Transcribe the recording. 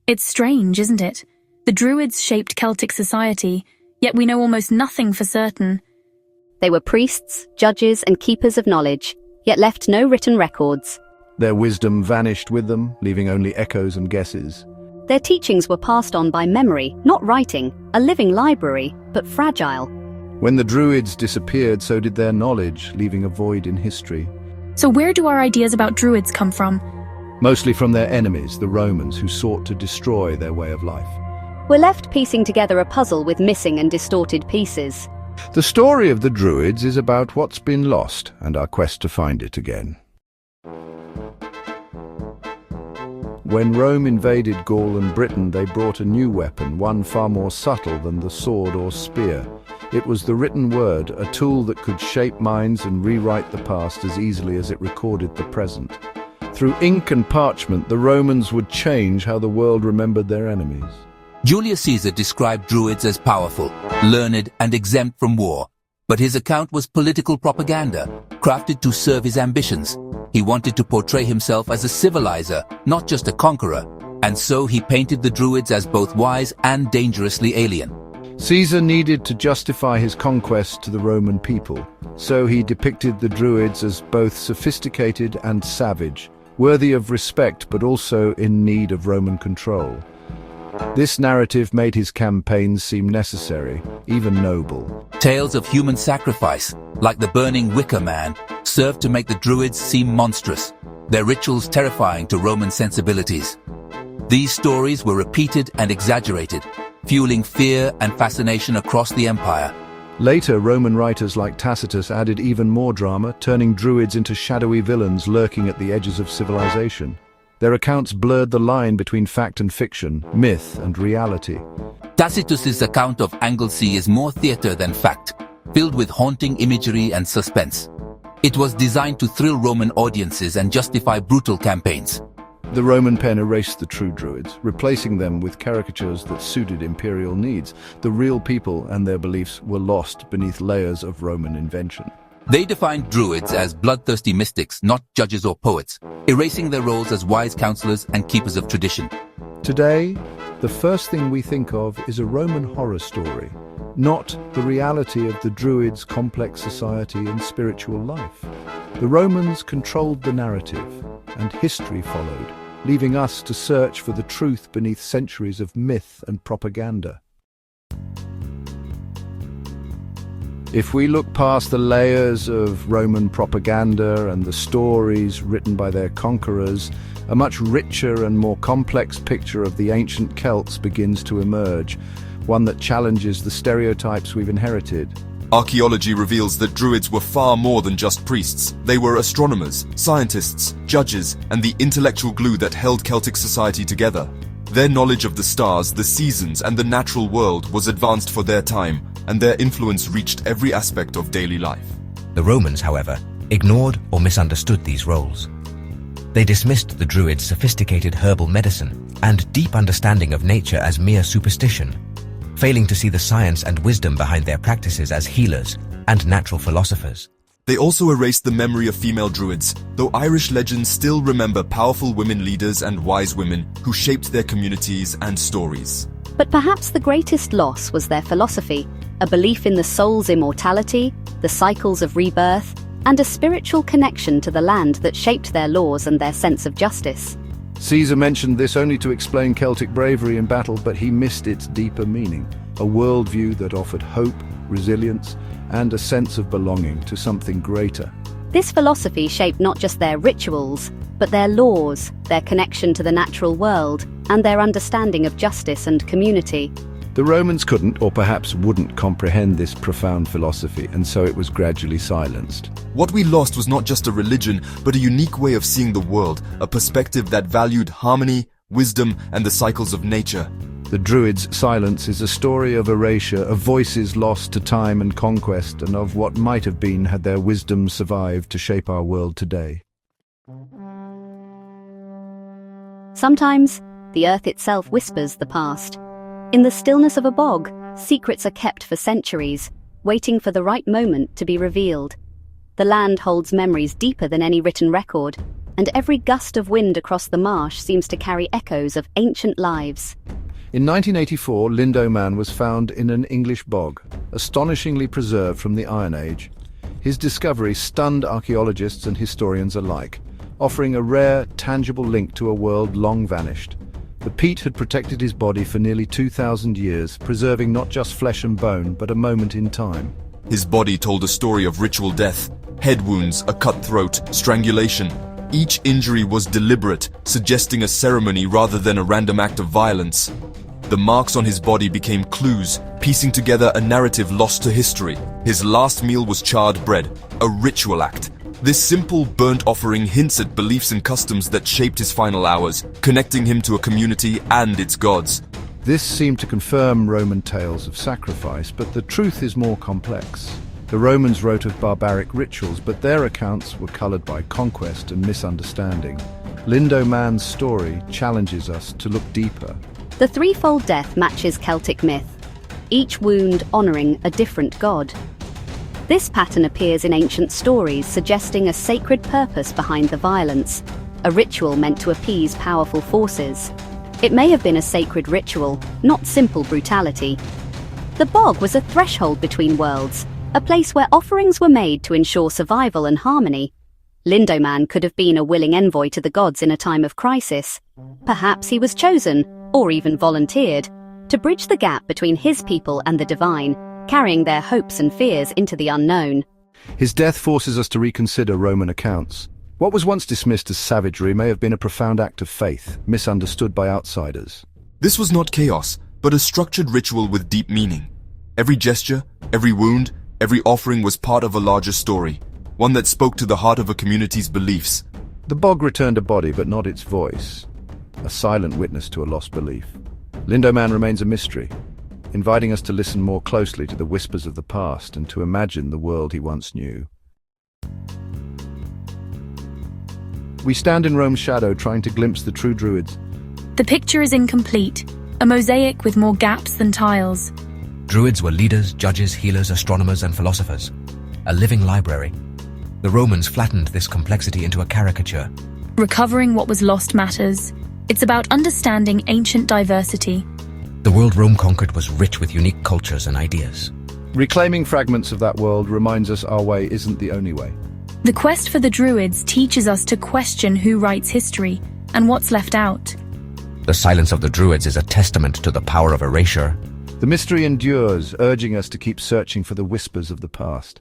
It's strange, isn't it? The Druids shaped Celtic society, yet we know almost nothing for certain. They were priests, judges, and keepers of knowledge, yet left no written records. Their wisdom vanished with them, leaving only echoes and guesses. Their teachings were passed on by memory, not writing, a living library, but fragile. When the Druids disappeared, so did their knowledge, leaving a void in history. So where do our ideas about Druids come from? Mostly from their enemies, the Romans, who sought to destroy their way of life. We're left piecing together a puzzle with missing and distorted pieces. The story of the Druids is about what's been lost and our quest to find it again. When Rome invaded Gaul and Britain, they brought a new weapon, one far more subtle than the sword or spear. It was the written word, a tool that could shape minds and rewrite the past as easily as it recorded the present. Through ink and parchment, the Romans would change how the world remembered their enemies. Julius Caesar described Druids as powerful, learned, and exempt from war. But his account was political propaganda, crafted to serve his ambitions. He wanted to portray himself as a civilizer, not just a conqueror, and so he painted the Druids as both wise and dangerously alien. Caesar needed to justify his conquest to the Roman people, so he depicted the Druids as both sophisticated and savage, worthy of respect but also in need of Roman control. This narrative made his campaigns seem necessary, even noble. Tales of human sacrifice, like the burning Wicker Man, served to make the Druids seem monstrous, their rituals terrifying to Roman sensibilities. These stories were repeated and exaggerated, fueling fear and fascination across the empire. Later, Roman writers like Tacitus added even more drama, turning Druids into shadowy villains lurking at the edges of civilization. Their accounts blurred the line between fact and fiction, myth and reality. Tacitus's account of Anglesey is more theatre than fact, filled with haunting imagery and suspense. It was designed to thrill Roman audiences and justify brutal campaigns. The Roman pen erased the true Druids, replacing them with caricatures that suited imperial needs. The real people and their beliefs were lost beneath layers of Roman invention. They defined Druids as bloodthirsty mystics, not judges or poets, erasing their roles as wise counselors and keepers of tradition. Today, the first thing we think of is a Roman horror story, not the reality of the Druids' complex society and spiritual life. The Romans controlled the narrative, and history followed, leaving us to search for the truth beneath centuries of myth and propaganda. If we look past the layers of Roman propaganda and the stories written by their conquerors, a much richer and more complex picture of the ancient Celts begins to emerge, one that challenges the stereotypes we've inherited. Archaeology reveals that Druids were far more than just priests. They were astronomers, scientists, judges, and the intellectual glue that held Celtic society together. Their knowledge of the stars, the seasons, and the natural world was advanced for their time, and their influence reached every aspect of daily life. The Romans, however, ignored or misunderstood these roles. They dismissed the Druids' sophisticated herbal medicine and deep understanding of nature as mere superstition, failing to see the science and wisdom behind their practices as healers and natural philosophers. They also erased the memory of female Druids, though Irish legends still remember powerful women leaders and wise women who shaped their communities and stories. But perhaps the greatest loss was their philosophy, a belief in the soul's immortality, the cycles of rebirth, and a spiritual connection to the land that shaped their laws and their sense of justice. Caesar mentioned this only to explain Celtic bravery in battle, but he missed its deeper meaning, a worldview that offered hope, resilience, and a sense of belonging to something greater. This philosophy shaped not just their rituals, but their laws, their connection to the natural world, and their understanding of justice and community. The Romans couldn't, or perhaps wouldn't, comprehend this profound philosophy, and so it was gradually silenced. What we lost was not just a religion, but a unique way of seeing the world, a perspective that valued harmony, wisdom, and the cycles of nature. The Druids' silence is a story of erasure, of voices lost to time and conquest, and of what might have been had their wisdom survived to shape our world today. Sometimes, the earth itself whispers the past. In the stillness of a bog, secrets are kept for centuries, waiting for the right moment to be revealed. The land holds memories deeper than any written record, and every gust of wind across the marsh seems to carry echoes of ancient lives. In 1984, Lindoman was found in an English bog, astonishingly preserved from the Iron Age. His discovery stunned archaeologists and historians alike, offering a rare, tangible link to a world long vanished. The peat had protected his body for nearly 2,000 years, preserving not just flesh and bone, but a moment in time. His body told a story of ritual death, head wounds, a cut throat, strangulation. Each injury was deliberate, suggesting a ceremony rather than a random act of violence. The marks on his body became clues, piecing together a narrative lost to history. His last meal was charred bread, a ritual act. This simple burnt offering hints at beliefs and customs that shaped his final hours, connecting him to a community and its gods. This seemed to confirm Roman tales of sacrifice, but the truth is more complex. The Romans wrote of barbaric rituals, but their accounts were colored by conquest and misunderstanding. Lindoman's story challenges us to look deeper. The threefold death matches Celtic myth, each wound honoring a different god. This pattern appears in ancient stories, suggesting a sacred purpose behind the violence, a ritual meant to appease powerful forces. It may have been a sacred ritual, not simple brutality. The bog was a threshold between worlds, a place where offerings were made to ensure survival and harmony. Lindoman could have been a willing envoy to the gods in a time of crisis. Perhaps he was chosen, or even volunteered, to bridge the gap between his people and the divine, carrying their hopes and fears into the unknown. His death forces us to reconsider Roman accounts. What was once dismissed as savagery may have been a profound act of faith, misunderstood by outsiders. This was not chaos, but a structured ritual with deep meaning. Every gesture, every wound, every offering was part of a larger story, one that spoke to the heart of a community's beliefs. The bog returned a body, but not its voice, a silent witness to a lost belief. Lindoman remains a mystery, inviting us to listen more closely to the whispers of the past and to imagine the world he once knew. We stand in Rome's shadow, trying to glimpse the true Druids. The picture is incomplete, a mosaic with more gaps than tiles. Druids were leaders, judges, healers, astronomers, and philosophers. A living library. The Romans flattened this complexity into a caricature. Recovering what was lost matters. It's about understanding ancient diversity. The world Rome conquered was rich with unique cultures and ideas. Reclaiming fragments of that world reminds us our way isn't the only way. The quest for the Druids teaches us to question who writes history and what's left out. The silence of the Druids is a testament to the power of erasure. The mystery endures, urging us to keep searching for the whispers of the past.